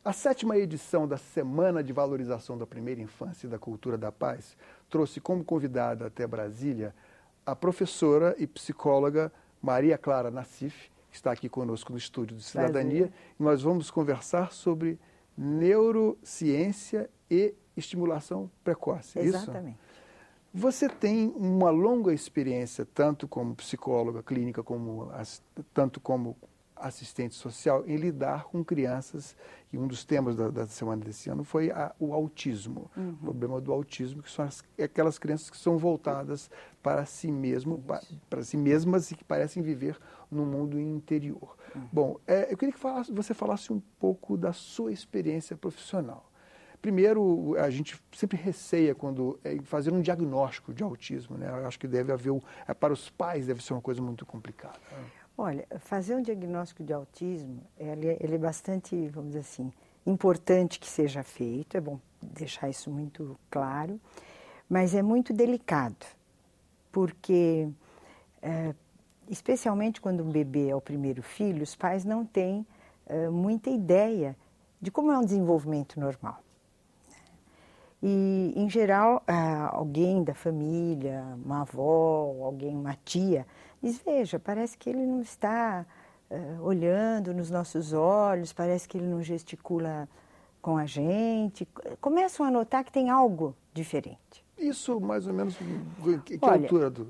A 7ª edição da Semana de Valorização da Primeira Infância e da Cultura da Paz trouxe como convidada até Brasília a professora e psicóloga Maria Clara Nassif, que está aqui conosco no Estúdio de Cidadania. E nós vamos conversar sobre neurociência e estimulação precoce. Exatamente. Isso? Você tem uma longa experiência, tanto como psicóloga clínica, tanto como assistente social, em lidar com crianças, e um dos temas da semana desse ano foi o autismo, o problema do autismo, que são aquelas crianças que são voltadas para si para si mesmas e que parecem viver no mundo interior. Bom, eu queria que você falasse um pouco da sua experiência profissional. Primeiro, a gente sempre receia quando fazer um diagnóstico de autismo, né? Eu acho que deve haver, para os pais deve ser uma coisa muito complicada. Olha, fazer um diagnóstico de autismo, ele é bastante, vamos dizer assim, importante que seja feito, é bom deixar isso muito claro, mas é muito delicado, porque, especialmente quando um bebê é o primeiro filho, os pais não têm muita ideia de como é um desenvolvimento normal. E, em geral, alguém da família, uma avó, uma tia, diz, veja, parece que ele não está olhando nos nossos olhos, parece que ele não gesticula com a gente. Começam a notar que tem algo diferente. Isso, mais ou menos, que Olha, altura do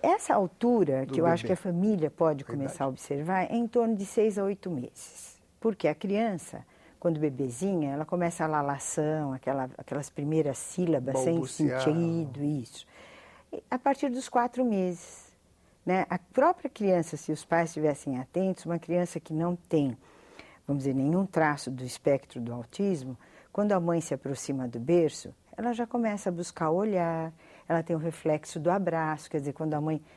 essa altura que eu bebê? acho que a família pode começar a observar é em torno de 6 a 8 meses. Porque a criança, quando bebezinha, ela começa a lalação, aquelas primeiras sílabas sem sentido, isso. E a partir dos 4 meses, né? A própria criança, se os pais estivessem atentos, uma criança que não tem, vamos dizer, nenhum traço do espectro do autismo, quando a mãe se aproxima do berço, ela já começa a buscar olhar, ela tem o reflexo do abraço, quer dizer, quando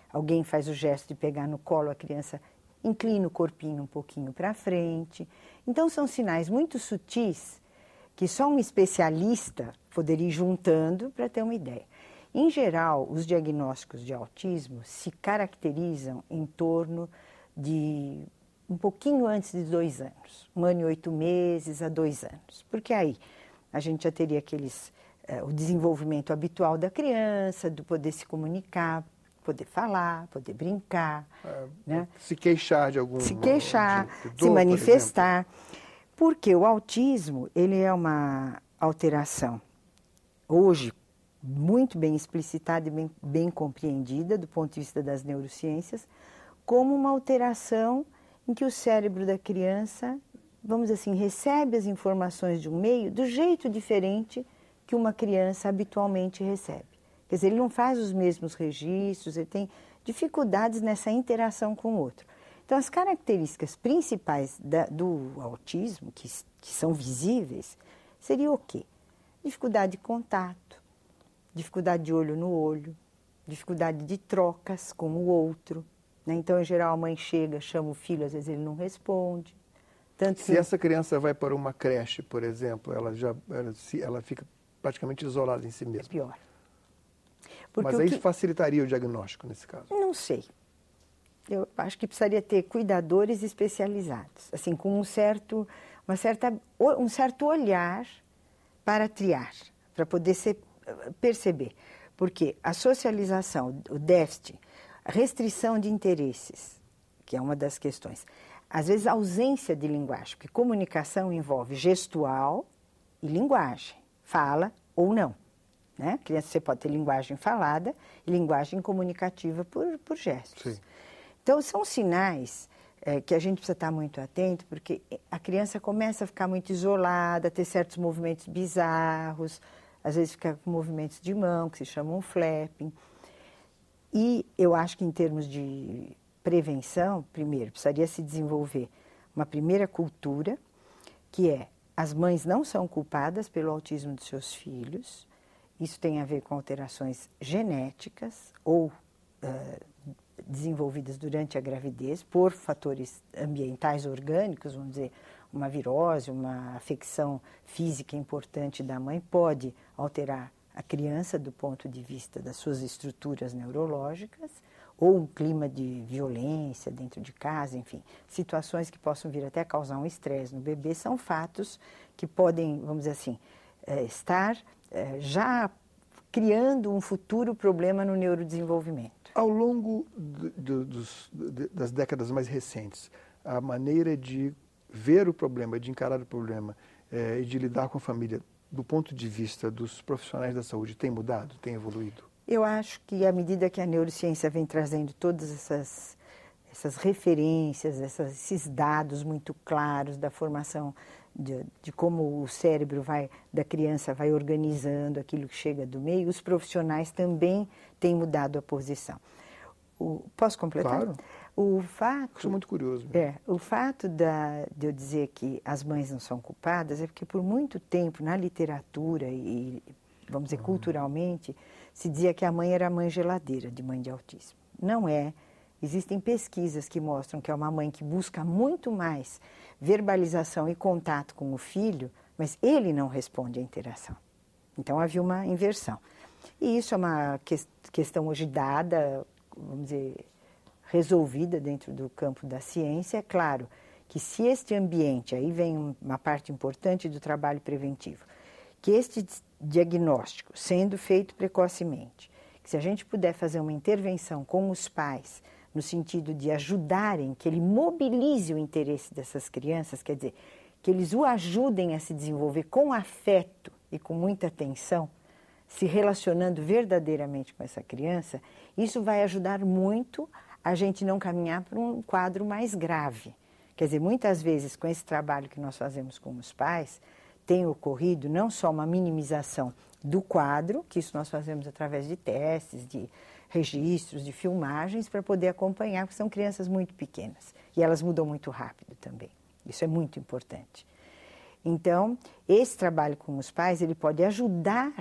alguém faz o gesto de pegar no colo, a criança inclina o corpinho um pouquinho para frente. Então, são sinais muito sutis que só um especialista poderia ir juntando para ter uma ideia. Em geral, os diagnósticos de autismo se caracterizam em torno de um pouquinho antes de 2 anos, 1 ano e 8 meses a 2 anos, porque aí a gente já teria o desenvolvimento habitual da criança, do poder se comunicar, poder falar, poder brincar, né? Se queixar de algum... Se queixar, de dor, se manifestar. Porque o autismo, ele é uma alteração, hoje, muito bem explicitada e bem compreendida do ponto de vista das neurociências, como uma alteração em que o cérebro da criança, vamos dizer assim, recebe as informações de um meio do jeito diferente que uma criança habitualmente recebe. Quer dizer, ele não faz os mesmos registros, ele tem dificuldades nessa interação com o outro. Então, as características principais do autismo, que são visíveis, seria o quê? Dificuldade de contato, dificuldade de olho no olho, dificuldade de trocas com o outro, né? Então, em geral, a mãe chega, chama o filho, às vezes ele não responde. Se essa criança vai para uma creche, por exemplo, ela fica praticamente isolada em si mesma. É pior. Mas aí facilitaria o diagnóstico nesse caso? Não sei. Eu acho que precisaria ter cuidadores especializados, assim, com um certo olhar para triar, para poder perceber. Porque a socialização, o déficit, a restrição de interesses, que é uma das questões, às vezes a ausência de linguagem, porque comunicação envolve gestual e linguagem, fala ou não. Né? Criança, você pode ter linguagem falada e linguagem comunicativa por gestos. Sim. Então, são sinais que a gente precisa estar muito atento, porque a criança começa a ficar muito isolada, a ter certos movimentos bizarros, às vezes fica com movimentos de mão, que se chamam flapping. E eu acho que, em termos de prevenção, primeiro, precisaria se desenvolver uma primeira cultura, que é: as mães não são culpadas pelo autismo dos seus filhos. Isso tem a ver com alterações genéticas ou desenvolvidas durante a gravidez por fatores ambientais orgânicos, vamos dizer, uma virose, uma afecção física importante da mãe pode alterar a criança do ponto de vista das suas estruturas neurológicas, ou um clima de violência dentro de casa, enfim, situações que possam vir até a causar um estresse no bebê, são fatos que podem, vamos dizer assim, estar já criando um futuro problema no neurodesenvolvimento. Ao longo das décadas mais recentes, a maneira de ver o problema, de encarar o problema e de lidar com a família, do ponto de vista dos profissionais da saúde, tem mudado, tem evoluído? Eu acho que à medida que a neurociência vem trazendo todas essas referências, esses dados muito claros da formação de como o cérebro da criança vai organizando aquilo que chega do meio, os profissionais também têm mudado a posição. Posso completar? Claro. Sou muito curioso. O fato de eu dizer que as mães não são culpadas é porque por muito tempo na literatura e, vamos dizer, culturalmente, se dizia que a mãe era a mãe geladeira de mãe de autismo. Não é. Existem pesquisas que mostram que é uma mãe que busca muito mais verbalização e contato com o filho, mas ele não responde à interação. Então havia uma inversão. E isso é uma questão hoje dada, vamos dizer, resolvida dentro do campo da ciência. É claro que se este ambiente, aí vem uma parte importante do trabalho preventivo, que este diagnóstico, sendo feito precocemente, que se a gente puder fazer uma intervenção com os pais, no sentido de ajudarem, que ele mobilize o interesse dessas crianças, quer dizer, que eles o ajudem a se desenvolver com afeto e com muita atenção, se relacionando verdadeiramente com essa criança, isso vai ajudar muito a gente não caminhar para um quadro mais grave. Quer dizer, muitas vezes com esse trabalho que nós fazemos com os pais, tem ocorrido não só uma minimização do quadro, que isso nós fazemos através de testes, de registros, de filmagens, para poder acompanhar, porque são crianças muito pequenas e elas mudam muito rápido também. Isso é muito importante. Então, esse trabalho com os pais, ele pode ajudar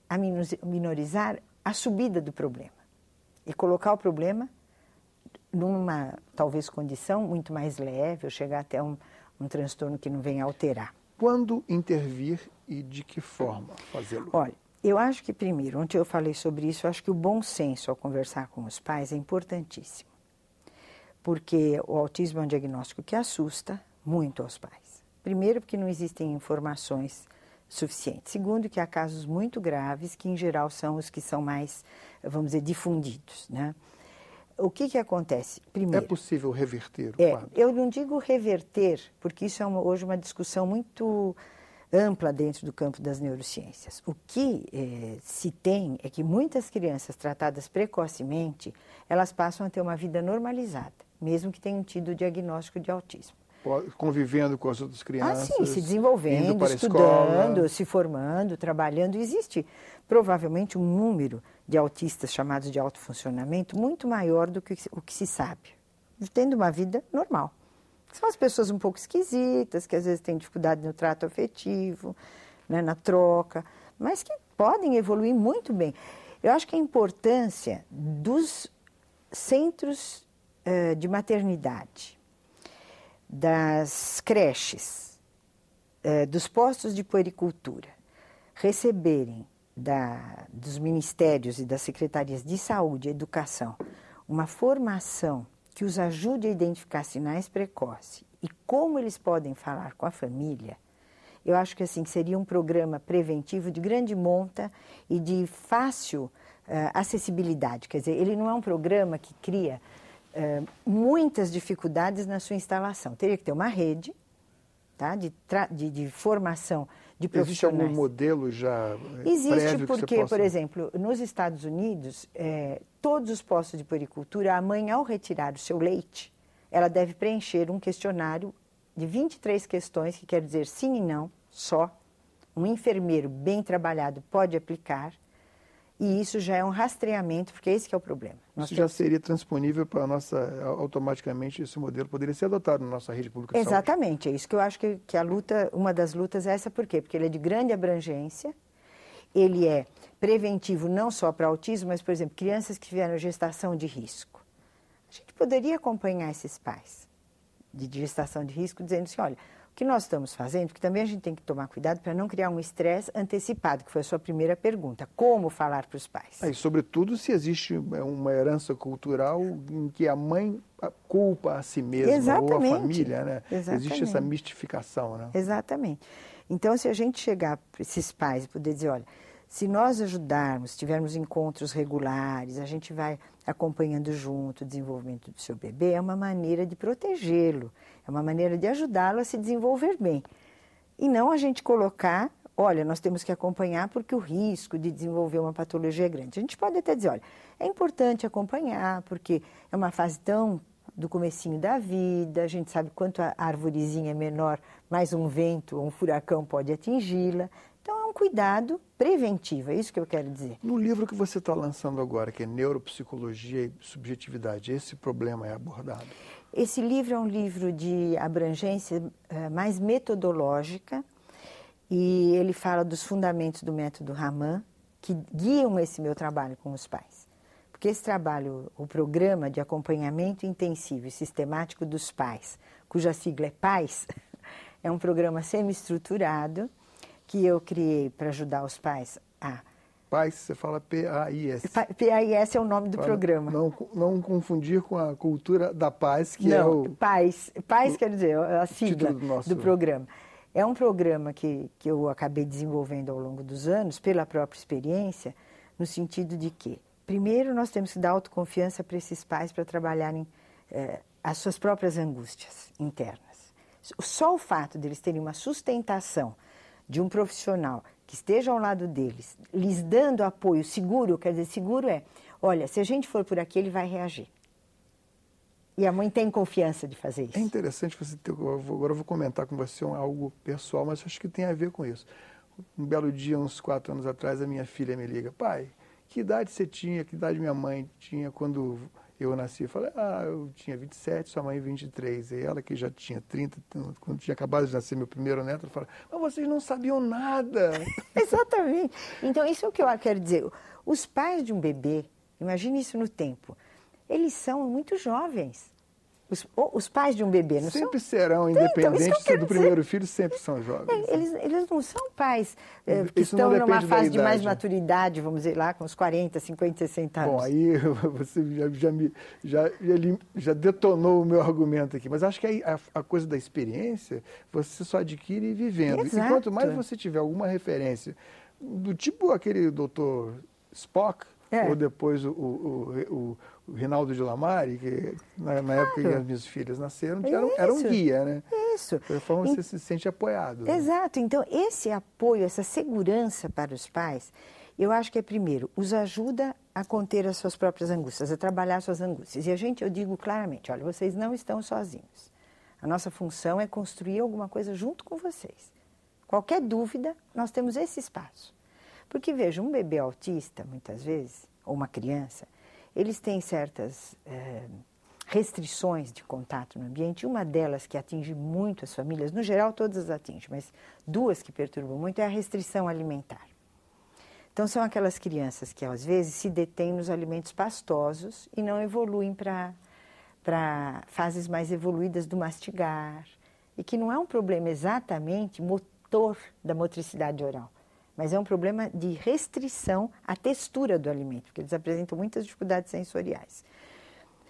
a minorizar a subida do problema e colocar o problema numa, talvez, condição muito mais leve ou chegar até um transtorno que não venha alterar. Quando intervir e de que forma fazê-lo? Olha, eu acho que primeiro, ontem eu falei sobre isso, eu acho que o bom senso ao conversar com os pais é importantíssimo. Porque o autismo é um diagnóstico que assusta muito aos pais. Primeiro, porque não existem informações suficientes. Segundo, que há casos muito graves, que em geral são os que são mais, vamos dizer, difundidos, né? O que acontece? Primeiro, é possível reverter o quadro? Eu não digo reverter, porque isso é hoje uma discussão muito ampla dentro do campo das neurociências. O que se tem é que muitas crianças tratadas precocemente, elas passam a ter uma vida normalizada, mesmo que tenham tido o diagnóstico de autismo. Convivendo com as outras crianças. Sim, se desenvolvendo, estudando, se formando, trabalhando. Existe provavelmente um número de autistas chamados de alto funcionamento muito maior do que o que se sabe, tendo uma vida normal. São as pessoas um pouco esquisitas, que às vezes têm dificuldade no trato afetivo, né, na troca, mas que podem evoluir muito bem. Eu acho que a importância dos centros de maternidade, das creches, dos postos de puericultura, receberem dos ministérios e das secretarias de saúde e educação uma formação que os ajude a identificar sinais precoces e como eles podem falar com a família, eu acho que assim seria um programa preventivo de grande monta e de fácil acessibilidade. Quer dizer, ele não é um programa que cria muitas dificuldades na sua instalação. Teria que ter uma rede, tá, de formação de profissionais. Existe algum modelo já Existe porque, por exemplo, nos Estados Unidos, todos os postos de puericultura, a mãe, ao retirar o seu leite, ela deve preencher um questionário de 23 questões, que quer dizer sim e não, só. Um enfermeiro bem trabalhado pode aplicar. E isso já é um rastreamento, porque esse que é o problema. Isso já seria transponível para a nossa, automaticamente esse modelo poderia ser adotado na nossa rede pública de saúde. Exatamente, é isso que eu acho que a luta, uma das lutas é essa, por quê? Porque ele é de grande abrangência, ele é preventivo não só para autismo, mas, por exemplo, crianças que tiveram gestação de risco. A gente poderia acompanhar esses pais de gestação de risco, dizendo assim, olha, O que nós estamos fazendo, porque também a gente tem que tomar cuidado para não criar um estresse antecipado, que foi a sua primeira pergunta. Como falar para os pais? E, sobretudo, se existe uma herança cultural em que a mãe culpa a si mesma, Exatamente. Ou a família, né? Exatamente. Existe essa mistificação, né? Exatamente. Então, se a gente chegar para esses pais e poder dizer, olha, se nós ajudarmos, tivermos encontros regulares, a gente vai acompanhando junto o desenvolvimento do seu bebê, é uma maneira de protegê-lo, é uma maneira de ajudá-lo a se desenvolver bem. E não a gente colocar, olha, nós temos que acompanhar porque o risco de desenvolver uma patologia é grande. A gente pode até dizer, olha, é importante acompanhar porque é uma fase tão do comecinho da vida, a gente sabe quanto a arvorezinha é menor, mais um vento ou um furacão pode atingi-la. Então, é um cuidado preventivo, é isso que eu quero dizer. No livro que você está lançando agora, que é Neuropsicologia e Subjetividade, esse problema é abordado? Esse livro é um livro de abrangência mais metodológica e ele fala dos fundamentos do método Raman, que guiam esse meu trabalho com os pais. Porque esse trabalho, o programa de acompanhamento intensivo e sistemático dos pais, cuja sigla é PAIS, é um programa semi-estruturado que eu criei para ajudar os pais a... PAIS, você fala P-A-I-S. P-A-I-S é o nome do programa. Não confundir com a cultura da paz, que não, é o... PAIS. PAIS quer dizer a sigla do programa. É um programa que eu acabei desenvolvendo ao longo dos anos, pela própria experiência, no sentido de que, primeiro, nós temos que dar autoconfiança para esses pais para trabalharem as suas próprias angústias internas. Só o fato deles terem uma sustentação de um profissional que esteja ao lado deles, lhes dando apoio seguro, quer dizer, seguro é, olha, se a gente for por aqui, ele vai reagir. E a mãe tem confiança de fazer isso. É interessante você ter, agora eu vou comentar com você algo pessoal, mas acho que tem a ver com isso. Um belo dia, uns 4 anos atrás, a minha filha me liga, pai, que idade você tinha, que idade minha mãe tinha quando eu nasci? Eu falei, eu tinha 27, sua mãe 23. E ela que já tinha 30, quando tinha acabado de nascer meu primeiro neto, ela falou, mas vocês não sabiam nada. Exatamente. Então, isso é o que eu quero dizer. Os pais de um bebê, imagine isso no tempo, eles são muito jovens. Os pais de um bebê não sempre serão, independentes do primeiro filho, sempre são jovens. Eles não são pais que estão numa fase de mais maturidade, vamos dizer lá, com uns 40, 50, 60 anos. Bom, aí você já detonou o meu argumento aqui. Mas acho que a coisa da experiência, você só adquire vivendo. Exato. E quanto mais você tiver alguma referência, do tipo aquele doutor Spock, ou depois o Rinaldo de Lamare, que na época que as minhas filhas nasceram, era um guia, né? Isso. De forma você se sente apoiado. Exato. Então, esse apoio, essa segurança para os pais, eu acho que primeiro, os ajuda a conter as suas próprias angústias, a trabalhar as suas angústias. E eu digo claramente, olha, vocês não estão sozinhos. A nossa função é construir alguma coisa junto com vocês. Qualquer dúvida, nós temos esse espaço. Porque, veja, um bebê autista, muitas vezes, ou uma criança, eles têm certas restrições de contato no ambiente. Uma delas que atinge muito as famílias, no geral todas atingem, mas 2 que perturbam muito é a restrição alimentar. Então, são aquelas crianças que, às vezes, se detêm nos alimentos pastosos e não evoluem para fases mais evoluídas do mastigar. E que não é um problema exatamente motor da motricidade oral, mas é um problema de restrição à textura do alimento, porque eles apresentam muitas dificuldades sensoriais.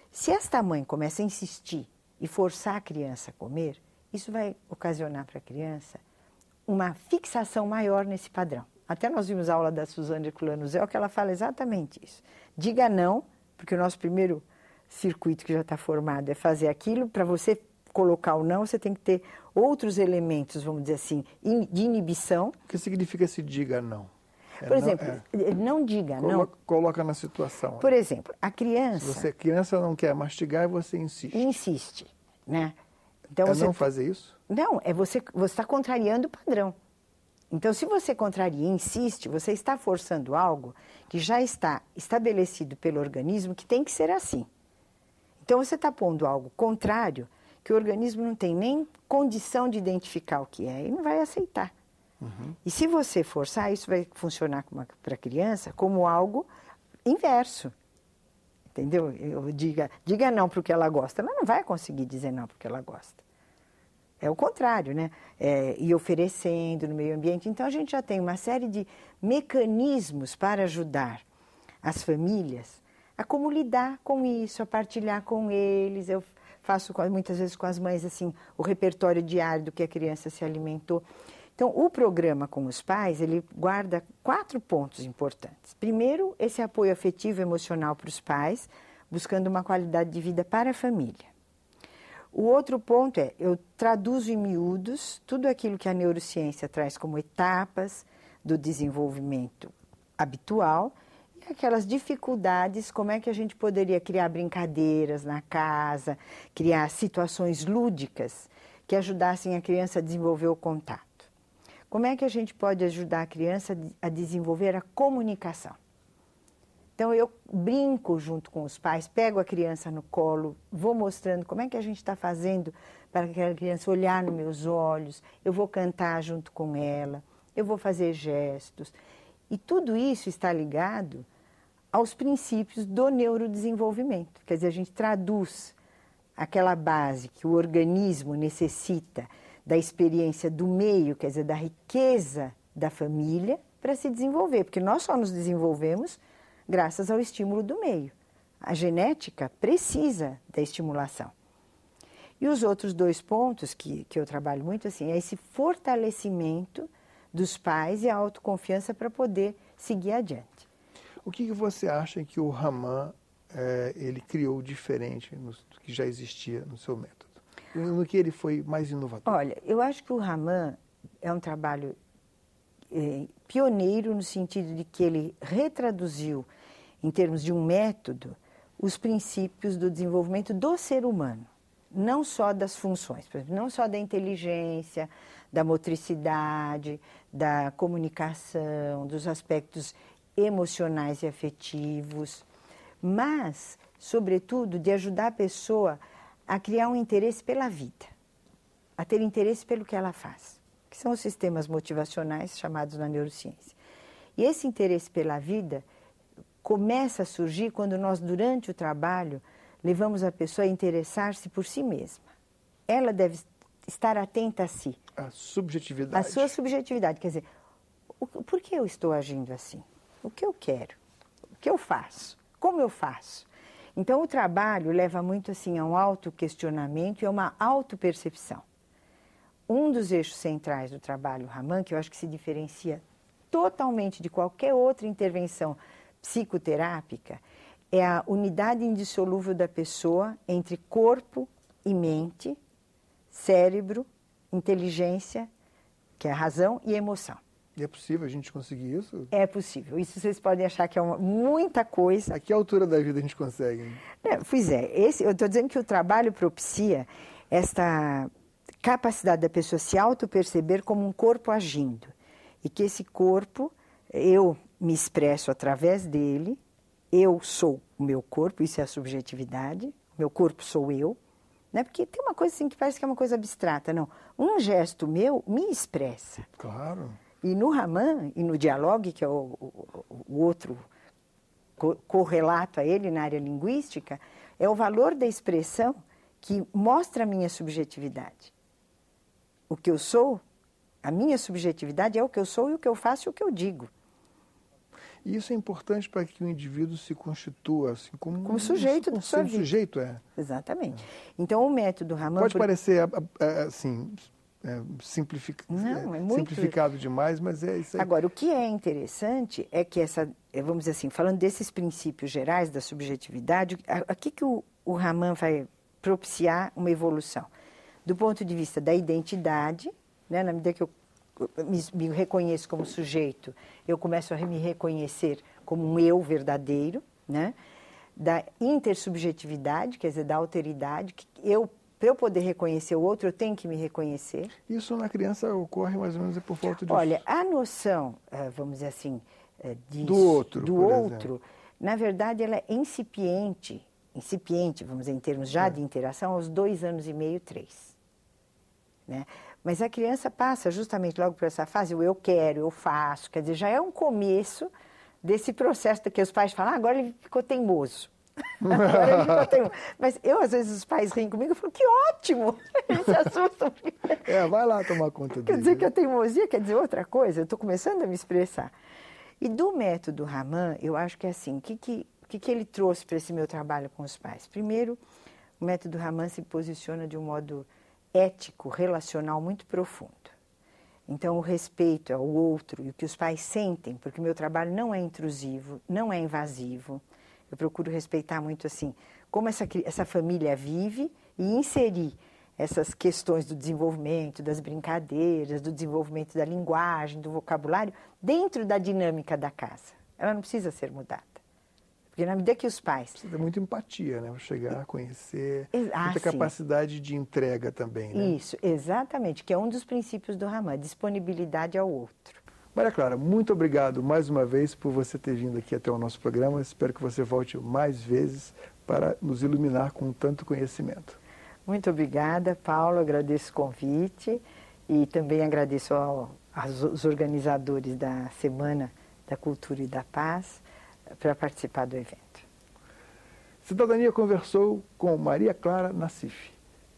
Se esta mãe começa a insistir e forçar a criança a comer, isso vai ocasionar para a criança uma fixação maior nesse padrão. Até nós vimos a aula da Suzane Herculano-Zell, que ela fala exatamente isso. Diga não, porque o nosso primeiro circuito que já está formado é fazer aquilo. Para você colocar o não, você tem que ter outros elementos, vamos dizer assim, de inibição. O que significa esse diga não? Por exemplo, não diga não. Coloca na situação. Por exemplo, a criança... Se a criança não quer mastigar, você insiste. Insiste, né? Então, não fazer isso? Não, você está contrariando o padrão. Então, se você contraria e insiste, você está forçando algo que já está estabelecido pelo organismo que tem que ser assim. Então, você está pondo algo contrário que o organismo não tem nem condição de identificar o que é e não vai aceitar. Uhum. E se você forçar, isso vai funcionar para a criança como algo inverso. Entendeu? Diga não para o que ela gosta. Ela não vai conseguir dizer não porque ela gosta. É o contrário, né? E oferecendo no meio ambiente. Então, a gente já tem uma série de mecanismos para ajudar as famílias a como lidar com isso, a partilhar com eles. Eu faço muitas vezes com as mães assim, o repertório diário do que a criança se alimentou. Então, o programa com os pais, ele guarda 4 pontos importantes. Primeiro, esse apoio afetivo e emocional para os pais, buscando uma qualidade de vida para a família. O outro ponto é, eu traduzo em miúdos tudo aquilo que a neurociência traz como etapas do desenvolvimento habitual e aquelas dificuldades, como é que a gente poderia criar brincadeiras na casa, criar situações lúdicas que ajudassem a criança a desenvolver o contato. Como é que a gente pode ajudar a criança a desenvolver a comunicação? Então, eu brinco junto com os pais, pego a criança no colo, vou mostrando como é que a gente está fazendo para aquela criança olhar nos meus olhos, eu vou cantar junto com ela, eu vou fazer gestos. E tudo isso está ligado aos princípios do neurodesenvolvimento. Quer dizer, a gente traduz aquela base que o organismo necessita da experiência do meio, quer dizer, da riqueza da família, para se desenvolver, porque nós só nos desenvolvemos graças ao estímulo do meio. A genética precisa da estimulação. E os outros 2 pontos que eu trabalho muito assim, é esse fortalecimento dos pais e a autoconfiança para poder seguir adiante. O que você acha que o Raman ele criou diferente do que já existia no seu método? No que ele foi mais inovador? Olha, eu acho que o Raman é um trabalho pioneiro no sentido de que ele retraduziu, em termos de um método, os princípios do desenvolvimento do ser humano, não só das funções, por exemplo, não só da inteligência, da motricidade, da comunicação, dos aspectos emocionais e afetivos, mas, sobretudo, de ajudar a pessoa a criar um interesse pela vida, a ter interesse pelo que ela faz, que são os sistemas motivacionais chamados na neurociência. E esse interesse pela vida começa a surgir quando nós, durante o trabalho, levamos a pessoa a interessar-se por si mesma. Ela deve estar atenta a si. A subjetividade. A sua subjetividade. Quer dizer, por que eu estou agindo assim? O que eu quero? O que eu faço? Como eu faço? Então, o trabalho leva muito assim a um autoquestionamento e a uma autopercepção. Um dos eixos centrais do trabalho Raman, que eu acho que se diferencia totalmente de qualquer outra intervenção psicoterápica, é a unidade indissolúvel da pessoa entre corpo e mente, cérebro, inteligência, que é a razão, e emoção. E é possível a gente conseguir isso? É possível. Isso vocês podem achar que é muita coisa. A que altura da vida a gente consegue? Pois é, eu estou dizendo que o trabalho propicia esta capacidade da pessoa se auto-perceber como um corpo agindo. E que esse corpo, eu me expresso através dele, eu sou o meu corpo, isso é a subjetividade, meu corpo sou eu, né? Porque tem uma coisa assim que parece que é uma coisa abstrata, não. Um gesto meu me expressa. Claro. E no Raman, e no Dialogue, que é o outro correlato a ele na área linguística, é o valor da expressão que mostra a minha subjetividade. O que eu sou, a minha subjetividade é o que eu sou e o que eu faço e o que eu digo. E isso é importante para que o indivíduo se constitua assim, como sujeito da sua vida. Sujeito, Exatamente. Então, o método Raman... Pode parecer assim, simplificado demais, mas é isso aí. Agora, o que é interessante é que vamos dizer assim, falando desses princípios gerais da subjetividade, aqui que o Raman vai propiciar uma evolução. Do ponto de vista da identidade, né, na medida que eu me reconheço como sujeito, eu começo a me reconhecer como um eu verdadeiro, né? Da intersubjetividade, quer dizer, da alteridade, que para eu poder reconhecer o outro, eu tenho que me reconhecer. Isso na criança ocorre mais ou menos por volta disso. Olha, a noção, vamos dizer assim, do outro, na verdade, ela é incipiente, vamos dizer, em termos já de interação, aos 2 anos e meio, 3. Né? Mas a criança passa justamente logo por essa fase, o eu quero, eu faço, quer dizer, já é um começo desse processo que os pais falam, agora ele ficou teimoso. Agora ele já tem um. Mas eu, às vezes, os pais riem comigo, eu falo, que ótimo! Eles se assustam. Vai lá tomar conta dele. Quer dizer que a teimosia quer dizer outra coisa, eu estou começando a me expressar. E do método Raman, eu acho que é assim, o que ele trouxe para esse meu trabalho com os pais? Primeiro, o método Raman se posiciona de um modo ético, relacional muito profundo. Então, o respeito ao outro e o que os pais sentem, porque o meu trabalho não é intrusivo, não é invasivo. Eu procuro respeitar muito assim, como essa família vive e inserir essas questões do desenvolvimento, das brincadeiras, do desenvolvimento da linguagem, do vocabulário, dentro da dinâmica da casa. Ela não precisa ser mudada. Porque na medida que os pais... Precisa ter muita empatia, né? Chegar, conhecer, muita capacidade de entrega também, né? Isso, exatamente, que é um dos princípios do Raman, disponibilidade ao outro. Maria Clara, muito obrigado mais uma vez por você ter vindo aqui até o nosso programa. Espero que você volte mais vezes para nos iluminar com tanto conhecimento. Muito obrigada, Paulo, agradeço o convite e também agradeço aos organizadores da Semana da Cultura e da Paz para participar do evento. Cidadania conversou com Maria Clara Nassif.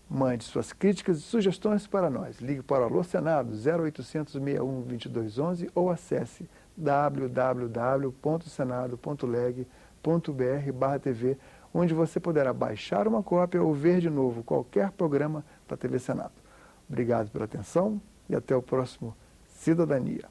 Mande suas críticas e sugestões para nós. Ligue para o Alô Senado 0800 61 2211 ou acesse www.senado.leg.br/TV, onde você poderá baixar uma cópia ou ver de novo qualquer programa da TV Senado. Obrigado pela atenção e até o próximo Cidadania.